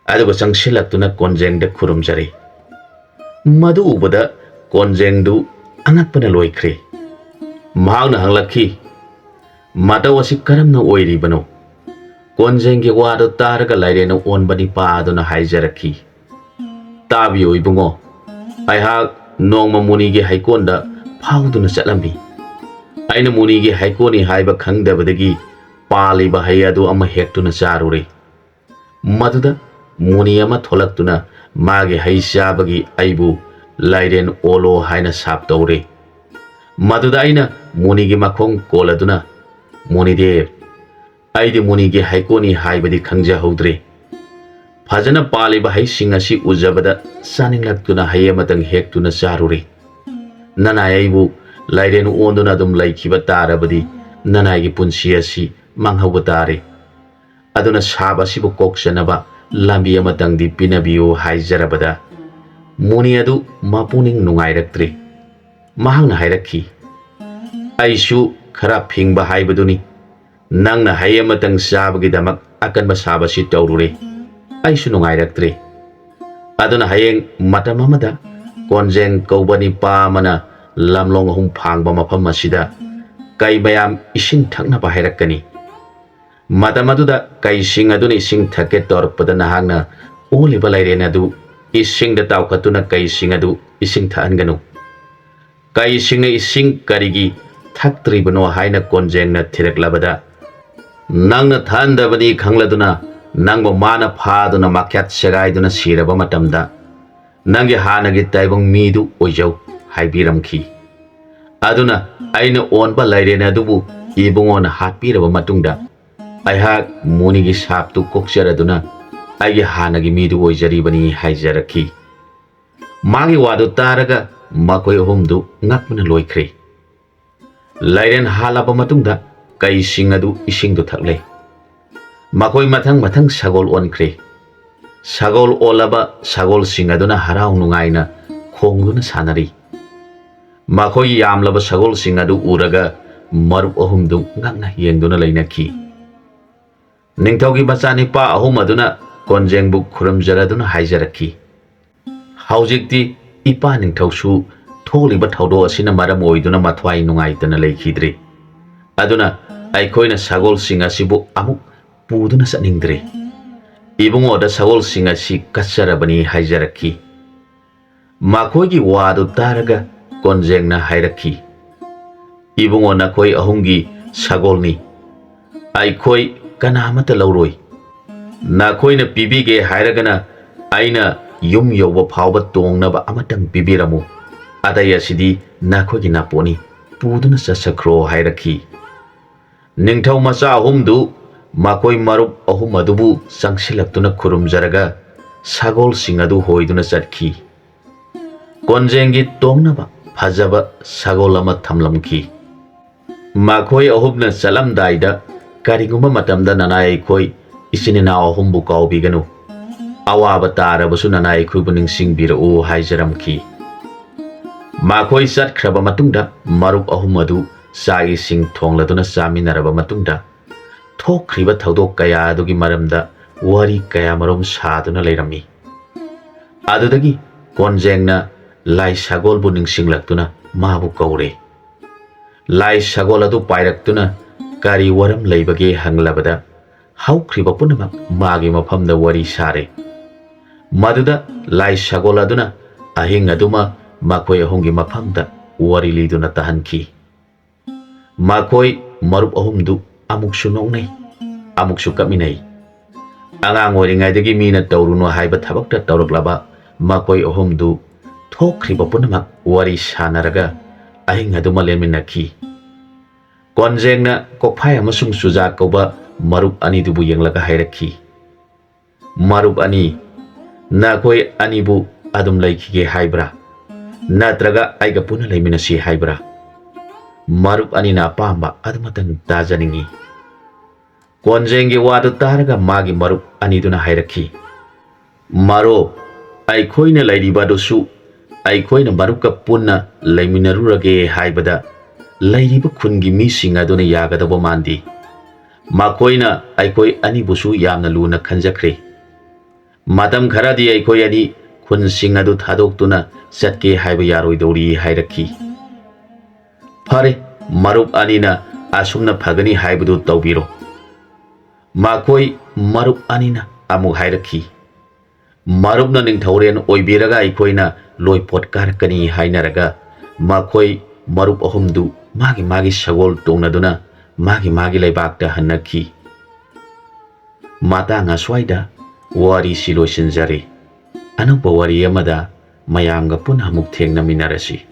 ꯑꯗꯨꯒ ꯆꯪꯁꯤꯜꯂꯛꯇꯨꯅ ꯀꯣꯟꯖꯦꯡꯗ ꯈꯨꯔꯨꯝꯖꯔꯦ꯫ ꯃꯗꯨ ꯎꯕꯗ ꯀꯣꯟꯖꯦꯡꯗꯨ ꯑꯉꯛꯄꯅ ꯂꯣꯏꯈ꯭ꯔꯦ꯫ ꯃꯍꯥꯛꯅ ꯍꯪꯂꯛꯈꯤ, "ꯃꯇꯧ ꯑꯁꯤ ꯀꯔꯝꯅ ꯑꯣꯏꯔꯤꯕꯅꯣ?" ꯀꯣꯟꯖꯦꯡꯒꯤ ꯋꯥꯗꯨ ꯇꯥꯔꯒ ꯂꯩꯔꯦꯟ ꯑꯣꯟꯕ ꯅꯤꯄꯥ ꯑꯗꯨꯅ ꯍꯥꯏꯖꯔꯛꯈꯤ, "ꯇꯥꯕꯤꯌꯨ ꯏꯕꯨꯡꯉꯣ, ꯑꯩꯍꯥꯛ ꯅꯣꯡꯃ ꯃꯨꯅꯤꯒꯤ ꯍꯩꯀꯣꯜꯗ ꯐꯥꯎꯗꯨꯅ ꯆꯠꯂꯝꯃꯤ꯫ ꯑꯩꯅ ꯃꯨꯅꯤꯒꯤ ꯍꯩꯀꯣꯜꯅꯤ ꯍꯥꯏꯕ ꯈꯪꯗꯕꯗꯒꯤ ꯄꯥꯜꯂꯤꯕ ꯍꯩ ꯑꯗꯨ ꯑꯃ ꯍꯦꯛꯇꯨꯅ ꯆꯥꯔꯨꯔꯦ꯫ ꯃꯗꯨꯗ ꯃꯨꯅꯤ ꯑꯃ ꯊꯣꯛꯂꯛꯇꯨꯅ ꯃꯥꯒꯤ ꯍꯩ ꯆꯥꯕꯒꯤ ꯑꯩꯕꯨ ꯂꯩꯔꯦꯟ ꯑꯣꯜꯂꯣ ꯍꯥꯏꯅ ꯁꯥꯞ ꯇꯧꯔꯦ꯫ ꯃꯗꯨꯗ ꯑꯩꯅ ꯃꯨꯅꯤꯒꯤ ꯃꯈꯣꯡ ꯀꯣꯜꯂꯗꯨꯅ, 'ꯃꯨꯅꯤꯗꯦꯕ, ꯑꯩꯗꯤ ꯃꯨꯅꯤꯒꯤ ꯍꯩꯀꯣꯜꯅꯤ ꯍꯥꯏꯕꯗꯤ ꯈꯪꯖꯍꯧꯗ꯭ꯔꯦ. ꯐꯖꯅ ꯄꯥꯜꯂꯤꯕ ꯍꯩꯁꯤꯡ ꯑꯁꯤ ꯎꯖꯕꯗ ꯆꯥꯅꯤꯡꯂꯛꯇꯨꯅ ꯍꯩ ꯑꯃꯇꯪ ꯍꯦꯛꯇꯨꯅ ꯆꯥꯔꯨꯔꯦ. ꯅꯅꯥꯏ ꯑꯩꯕꯨ ꯂꯩꯔꯦꯟ ꯑꯣꯟꯗꯨꯅ ꯑꯗꯨꯝ ꯂꯩꯈꯤꯕ ꯇꯥꯔꯕꯗꯤ ꯅꯅꯥꯏꯒꯤ ꯄꯨꯟꯁꯤ ꯑꯁꯤ ꯃꯥꯡꯍꯧꯕ ꯇꯥꯔꯦ. ꯑꯗꯨꯅ ꯁꯥꯞ ꯑꯁꯤꯕꯨ ꯀꯣꯛꯆꯅꯕ ꯂꯝꯕꯤ ꯑꯃꯇꯪꯗꯤ ꯄꯤꯅꯕꯤꯌꯨ' ꯍꯥꯏꯖꯔꯕꯗ ꯃꯨꯅꯤ ꯑꯗꯨ ꯃꯄꯨꯛꯅꯤꯡ ꯅꯨꯡꯉꯥꯏꯔꯛꯇ꯭ꯔꯦ꯫ ꯃꯍꯥꯛꯅ ꯍꯥꯏꯔꯛꯈꯤ, 'ꯑꯩꯁꯨ ꯈꯔ ꯐꯤꯡꯕ ꯍꯥꯏꯕꯗꯨꯅꯤ. ꯅꯪꯅ ꯍꯩ ꯑꯃꯇꯪ ꯆꯥꯕꯒꯤꯗꯃꯛ ꯑꯀꯟꯕ ꯁꯥꯞ ꯑꯁꯤ ꯇꯧꯔꯨꯔꯦ. ꯑꯩꯁꯨ ꯅꯨꯡꯉꯥꯏꯔꯛꯇ꯭ꯔꯦ. ꯑꯗꯨꯅ ꯍꯌꯦꯡ ꯃꯇꯝ ꯑꯃꯗ ꯀꯣꯟꯖꯦꯡ ꯀꯧꯕ ꯅꯤꯄꯥ ꯑꯃꯅ ꯂꯝꯂꯣꯡ ꯑꯍꯨꯝ ꯐꯥꯡꯕ ꯃꯐꯝ ꯑꯁꯤꯗ ꯀꯩ ꯃꯌꯥꯝ ꯏꯁꯤꯡ ꯊꯛꯅꯕ ꯍꯥꯏꯔꯛꯀꯅꯤ. ꯃꯇꯝ ꯑꯗꯨꯗ ꯀꯩꯁꯤꯡ ꯑꯗꯨꯅ ꯏꯁꯤꯡ ꯊꯛꯀꯦ ꯇꯧꯔꯛꯄꯗ ꯅꯍꯥꯛꯅ ꯑꯣꯜꯂꯤꯕ ꯂꯩꯔꯦꯟ ꯑꯗꯨ ꯏꯁꯤꯡꯗ ꯇꯥꯎꯈꯠꯇꯨꯅ ꯀꯩꯁꯤꯡ ꯑꯗꯨ ꯏꯁꯤꯡ ꯊꯛꯍꯟꯒꯅꯨ. ꯀꯩꯁꯤꯡꯅ ꯏꯁꯤꯡ ꯀꯔꯤꯒꯤ ꯊꯛꯇ꯭ꯔꯤꯕꯅꯣ ꯍꯥꯏꯅ ꯀꯣꯟꯖꯦꯡꯅ ꯊꯤꯔꯛꯂꯕꯗ ꯅꯪꯅ ꯊꯛꯍꯟꯗꯕꯅꯤ ꯈꯪꯂꯗꯨꯅ ꯅꯪꯕꯨ ꯃꯥꯅ ꯐꯥꯗꯨꯅ ꯃꯈ꯭ꯌꯥꯠ ꯁꯦꯒꯥꯏꯗꯨꯅ ꯁꯤꯔꯕ ꯃꯇꯝꯗ ꯅꯪꯒꯤ ꯍꯥꯟꯅꯒꯤ ꯇꯥꯏꯕꯪ ꯃꯤꯗꯨ ꯑꯣꯏꯖꯧ ꯍꯥꯏꯕꯤꯔꯝꯈꯤ. ꯑꯗꯨꯅ ꯑꯩꯅ ꯑꯣꯟꯕ ꯂꯩꯔꯦꯟ ꯑꯗꯨꯕꯨ ꯏꯕꯨꯡꯉꯣꯅ ꯍꯥꯠꯄꯤꯔꯕ ꯃꯇꯨꯡꯗ ꯑꯩꯍꯥꯛ ꯃꯨꯅꯤꯒꯤ ꯁꯥꯞꯇꯨ ꯀꯣꯛꯆꯔꯗꯨꯅ ꯑꯩꯒꯤ ꯍꯥꯟꯅꯒꯤ ꯃꯤꯗꯨ ꯑꯣꯏꯖꯔꯤꯕꯅꯤ ꯍꯥꯏꯖꯔꯛꯈꯤ꯫ ꯃꯥꯒꯤ ꯋꯥꯗꯨ ꯇꯥꯔꯒ ꯃꯈꯣꯏ ꯑꯍꯨꯝꯗꯨ ꯉꯛꯄꯅ ꯂꯣꯏꯈ꯭ꯔꯦ꯫ ꯂꯩꯔꯦꯟ ꯍꯥꯠꯂꯕ ꯃꯇꯨꯡꯗ ꯀꯩꯁꯤꯡ ꯑꯗꯨ ꯏꯁꯤꯡꯗꯨ ꯊꯛꯂꯦ꯫ ꯃꯈꯣꯏ ꯃꯊꯪ ꯁꯒꯣꯜ ꯑꯣꯟꯈ꯭ꯔꯦ꯫ ꯁꯒꯣꯜ ꯑꯣꯜꯂꯕ ꯁꯒꯣꯜꯁꯤꯡ ꯑꯗꯨꯅ ꯍꯔꯥꯎ ꯅꯨꯡꯉꯥꯏꯅ ꯈꯣꯡꯗꯨꯅ ꯁꯥꯟꯅꯔꯤ꯫ ꯃꯈꯣꯏꯒꯤ ꯌꯥꯝꯂꯕ ꯁꯒꯣꯜꯁꯤꯡ ꯑꯗꯨ ꯎꯔꯒ ꯃꯔꯨꯞ ꯑꯍꯨꯝꯗꯨ ꯉꯛꯅ ꯌꯦꯡꯗꯨꯅ ꯂꯩꯅꯈꯤ꯫ ꯅꯤꯡꯊꯧꯒꯤ ꯃꯆꯥꯅꯤꯄꯥ ꯑꯍꯨꯝ ꯑꯗꯨꯅ ꯀꯣꯟꯖꯦꯡꯕꯨ ꯈꯨꯔꯨꯝꯖꯔꯗꯨꯅ ꯍꯥꯏꯖꯔꯛꯈꯤ, "ꯍꯧꯖꯤꯛꯇꯤ ꯏꯄꯥ ꯅꯤꯡꯊꯧꯁꯨ ꯊꯣꯛꯂꯤꯕ ꯊꯧꯗꯣꯛ ꯑꯁꯤꯅ ꯃꯔꯝ ꯑꯣꯏꯗꯨꯅ ꯃꯊ꯭ꯋꯥꯏ ꯅꯨꯡꯉꯥꯏꯇꯅ ꯂꯩꯈꯤꯗ꯭ꯔꯦ꯫ ꯑꯗꯨꯅ ꯑꯩꯈꯣꯏꯅ ꯁꯒꯣꯜꯁꯤꯡ ꯑꯁꯤꯕꯨ ꯑꯃꯨꯛ ꯄꯨꯗꯨꯅ ꯆꯠꯅꯤꯡꯗ꯭ꯔꯦ. ꯏꯕꯨꯡꯉꯣꯗ ꯁꯒꯣꯜꯁꯤꯡ ꯑꯁꯤ ꯀꯠꯆꯔꯕꯅꯤ" ꯍꯥꯏꯖꯔꯛꯈꯤ꯫ ꯃꯈꯣꯏꯒꯤ ꯋꯥꯗꯨ ꯇꯥꯔꯒ ꯀꯣꯟꯖꯦꯡꯅ ꯍꯥꯏꯔꯛꯈꯤ, "ꯏꯕꯨꯡꯉꯣ, ꯅꯈꯣꯏ ꯑꯍꯨꯝꯒꯤ ꯁꯒꯣꯜꯅꯤ. ꯑꯩꯈꯣꯏ ꯀꯅꯥꯃꯠꯇ ꯂꯧꯔꯣꯏ. Nakoina pibige hairagana aina yum yoba phawba tongnaba amatang pibiramu. Adaya sidi nakoigi naponi puduna sasakhro hairaki. Ningthau macha ahumdu makoi marup ahum adubu sangsilaktuna khurumjaraga sagol singadu hoiduna chatki. Konjengi tongnaba phajaba sagol ama thamlamki. Makoi ahumna chalamdaida karigumba matamda nanai khoi isinina ahumbu kaubiganu. Awaba tarabasu nanai khoibu ningsingbirau haijaramki. Makoi chatkraba matungda marup ahum adu sagi sing thongladuna chaminaraba matungda thokriba thaudok kaya adugi maramda wari kaya marom saduna leirami. Adudagi konjengna lai sagol bu ningsinglaktuna mabu kaure. Lai sagol adu pairaktuna kari waram leibage hanglabada haukriba punamak magi mafamda wari sare. Maduda lai sagol aduna ahing aduma makoi ahumgi mafamda wari liduna tahanki. Makoi marup ahumdu amuksu nongnai amuksu kaminai. Angang oringaidagi mina tauruno haiba thabakta tauraklaba makoi ahumdu thokriba punamak wari sanaraga ahing aduma leminaki. Konjengna kokphai amasung suja kauba marup ani dubu yenglaga hairaki. Marup ani nakoi anibu adum laikhige haibra natraga aiga puna leiminasi haibra. Marup ani na apamba adumatang tajaningi. Konjengi wadu taraga magi marup ani duna hairaki. Marup aikoina lairibadosu aikoina maruka punna leiminarurage haibada lairiba khungi mising aduna yagadaba mandi. Makoina aikoi ani busu yamna luna khanjakhre. Matam kharadi aikoi ani khun sing adu thadoktuna chatke haiba yaroidori hairaki. Phare marup anina asumna phagani haibadu tawbiro. Makoi marup anina amu hairaki. Marupna ningthauren oibiraga aikoina loipot karakani hainaraga makoi marup ahumdu magi sagol tongnaduna magi laibakta hanaki. Matanga swaida wari silosinjari. Anapa wari amada mayamga punha muk thengnaminarasi.